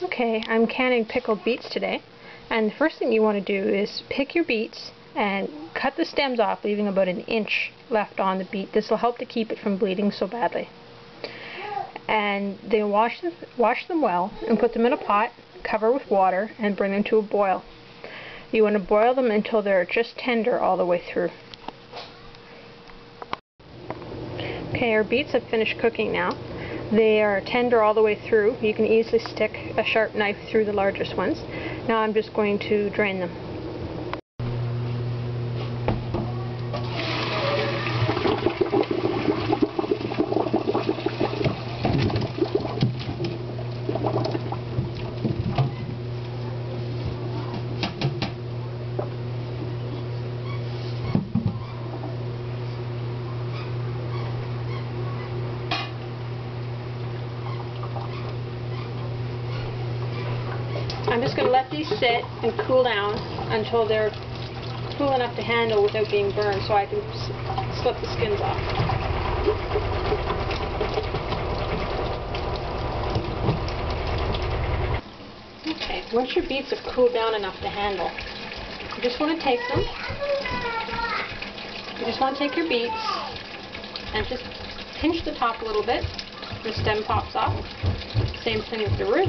Okay, I'm canning pickled beets today, and the first thing you want to do is pick your beets and cut the stems off, leaving about an inch left on the beet. This will help to keep it from bleeding so badly. And then wash them well and put them in a pot, cover with water, and bring them to a boil. You want to boil them until they're just tender all the way through. Okay, our beets have finished cooking now. They are tender all the way through. You can easily stick a sharp knife through the largest ones. Now I'm just going to drain them. I'm just going to let these sit and cool down until they're cool enough to handle without being burned, so I can slip the skins off. Okay, once your beets have cooled down enough to handle, you just want to take them. You just want to take your beets and just pinch the top a little bit. The stem pops off. Same thing with the root.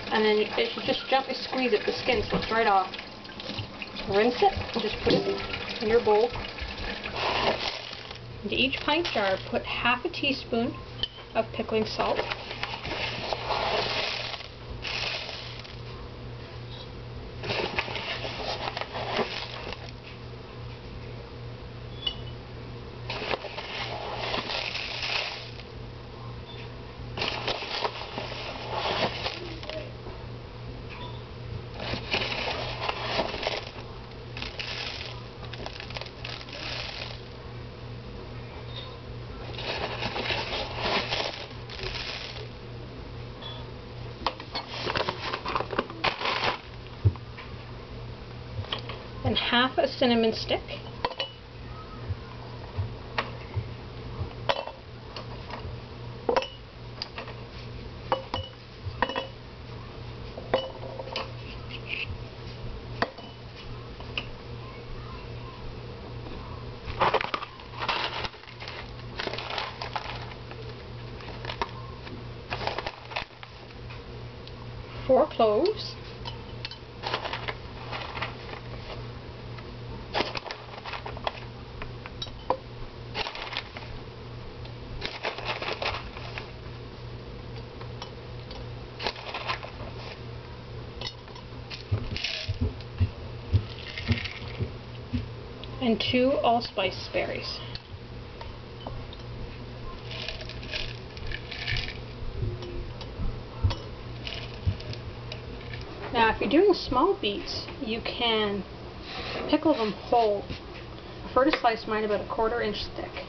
And then you just gently squeeze it, the skin slips right off. Rinse it, and just put it in your bowl. Into each pint jar, put half a teaspoon of pickling salt. And half a cinnamon stick. Four cloves. And 2 allspice berries. Now, if you're doing small beets, you can pickle them whole. I prefer to slice mine about a 1/4 inch thick.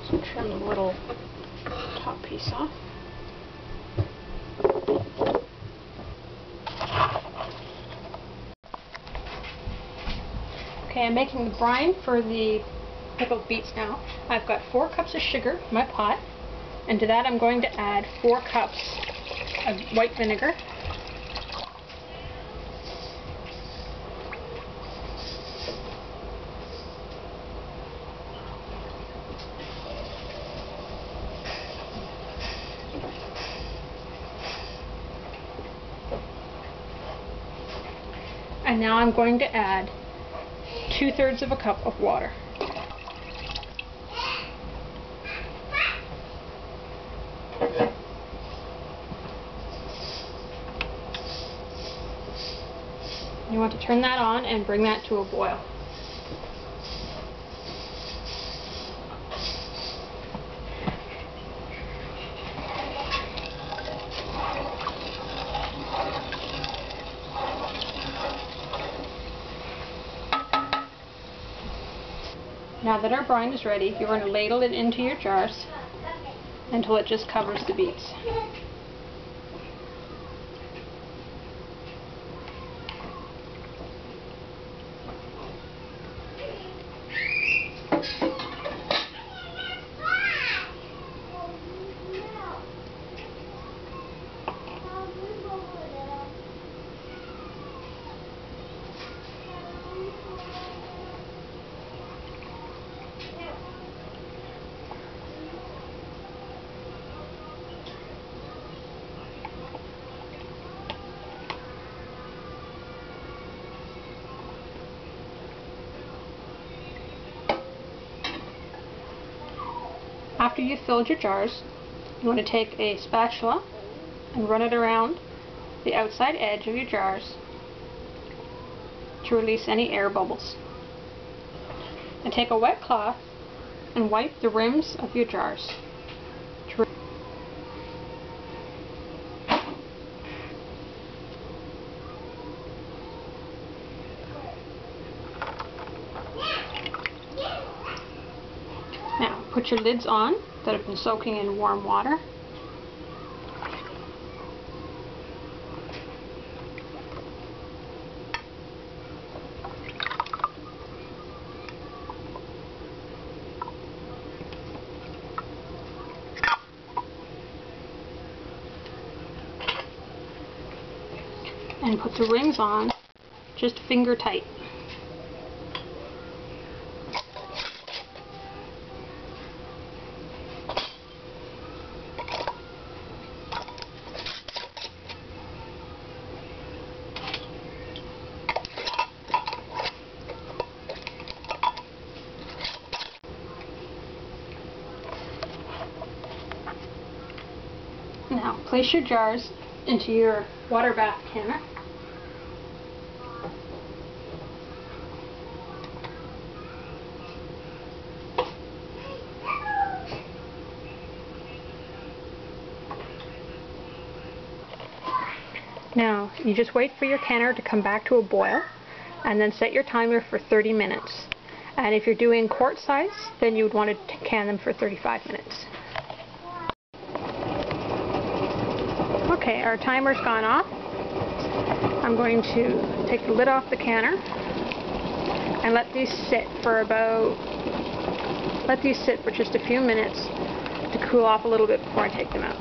So trim the little top piece off. Okay, I'm making the brine for the pickled beets now. I've got 4 cups of sugar in my pot, and to that I'm going to add 4 cups of white vinegar. And now I'm going to add 2/3 of a cup of water. You want to turn that on and bring that to a boil. Now that our brine is ready, you're going to ladle it into your jars. until it just covers the beets. After you've filled your jars, you want to take a spatula and run it around the outside edge of your jars to release any air bubbles. And take a wet cloth and wipe the rims of your jars. Now, put your lids on that have been soaking in warm water. And put the rings on just finger tight. Now, place your jars into your water bath canner. Now, you just wait for your canner to come back to a boil, and then set your timer for 30 minutes. And if you're doing quart size, then you would want to can them for 35 minutes. Okay, our timer's gone off. I'm going to take the lid off the canner and let these sit for just a few minutes to cool off a little bit before I take them out.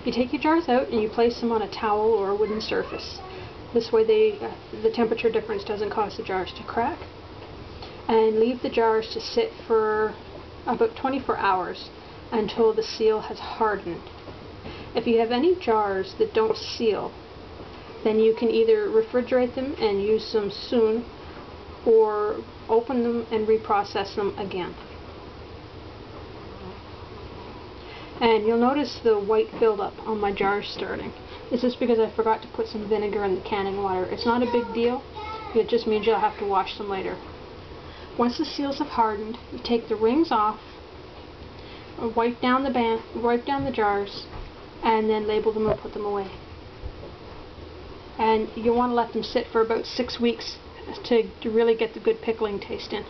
You take your jars out and you place them on a towel or a wooden surface. This way the temperature difference doesn't cause the jars to crack. And leave the jars to sit for about 24 hours until the seal has hardened. If you have any jars that don't seal, then you can either refrigerate them and use them soon, or open them and reprocess them again. And you'll notice the white buildup on my jars starting. This is because I forgot to put some vinegar in the canning water. It's not a big deal, it just means you'll have to wash them later. Once the seals have hardened, you take the rings off, wipe down the jars, and then label them and put them away. And you want to let them sit for about 6 weeks to really get the good pickling taste in.